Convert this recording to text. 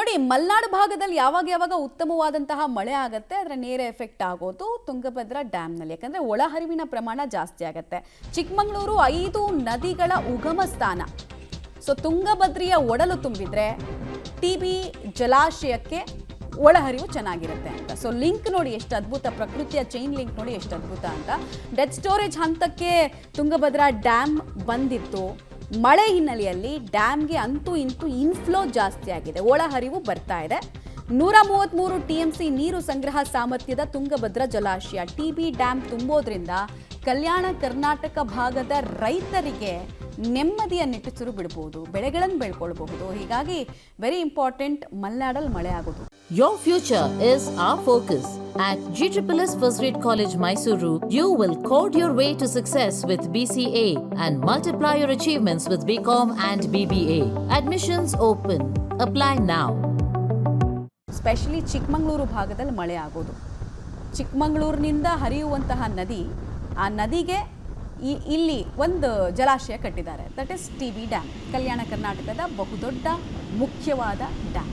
ನೋಡಿ, ಮಲೆನಾಡು ಭಾಗದಲ್ಲಿ ಯಾವಾಗ ಉತ್ತಮವಾದಂತಹ ಮಳೆ ಆಗುತ್ತೆ, ಅದರ ನೇರ ಎಫೆಕ್ಟ್ ಆಗೋದು ತುಂಗಭದ್ರಾ ಡ್ಯಾಮ್ನಲ್ಲಿ. ಯಾಕಂದರೆ ಒಳಹರಿವಿನ ಪ್ರಮಾಣ ಜಾಸ್ತಿ ಆಗುತ್ತೆ. ಚಿಕ್ಕಮಗಳೂರು 5 ನದಿಗಳ ಉಗಮ ಸ್ಥಾನ. ಸೊ ತುಂಗಭದ್ರೆಯ ಒಡಲು ತುಂಬಿದ್ರೆ TB ಜಲಾಶಯಕ್ಕೆ ಒಳಹರಿವು ಚೆನ್ನಾಗಿರುತ್ತೆ ಅಂತ. ಸೊ ಲಿಂಕ್ ನೋಡಿ ಎಷ್ಟು ಅದ್ಭುತ, ಪ್ರಕೃತಿಯ ಚೈನ್ ಲಿಂಕ್ ನೋಡಿ ಎಷ್ಟು ಅದ್ಭುತ ಅಂತ. ಡೆತ್ ಸ್ಟೋರೇಜ್ ಹಂತಕ್ಕೆ ತುಂಗಭದ್ರಾ ಡ್ಯಾಮ್ ಬಂದಿತ್ತು. ಮಳೆ ಹಿನ್ನೆಲೆಯಲ್ಲಿ ಡ್ಯಾಮ್ಗೆ ಅಂತೂ ಇಂತೂ ಇನ್ಫ್ಲೋ ಜಾಸ್ತಿ ಆಗಿದೆ, ಒಳಹರಿವು ಬರ್ತಾ ಇದೆ. 133 TMC ನೀರು ಸಂಗ್ರಹ ಸಾಮರ್ಥ್ಯದ ತುಂಗಭದ್ರಾ ಜಲಾಶಯ TB ಡ್ಯಾಮ್ ತುಂಬೋದ್ರಿಂದ ಕಲ್ಯಾಣ ಕರ್ನಾಟಕ ಭಾಗದ ರೈತರಿಗೆ ನೆಮ್ಮದಿಯ ನಿಟ್ಟುಸಿರು ಬಿಡಬಹುದು, ಬೆಳೆಗಳನ್ನು ಬೆಳ್ಕೊಳ್ಬಹುದು. ಹೀಗಾಗಿ ವೆರಿ ಇಂಪಾರ್ಟೆಂಟ್ ಮಲೆನಾಡಲ್ಲಿ ಮಳೆ ಆಗೋದು. Your future is our focus. At GSSS First Grade College, Mysuru, you will code your way to success with BCA and multiply your achievements with BCom and BBA. Admissions open. Apply now. Specially Chikkamagaluru ಭಾಗದಲ್ಲಿ ಮಳೆ ಆಗೋದು. ಚಿಕ್ಕಮಗಳೂರಿನಿಂದ ಹರಿಯುವಂತಹ ನದಿ, ಆ ನದಿಗೆ ಇಲ್ಲಿ ಒಂದು ಜಲಾಶಯ ಕಟ್ಟಿದ್ದಾರೆ. ದಟ್ ಇಸ್ TB ಡ್ಯಾಮ್, ಕಲ್ಯಾಣ ಕರ್ನಾಟಕದ ಬಹುದೊಡ್ಡ ಮುಖ್ಯವಾದ ಡ್ಯಾಮ್.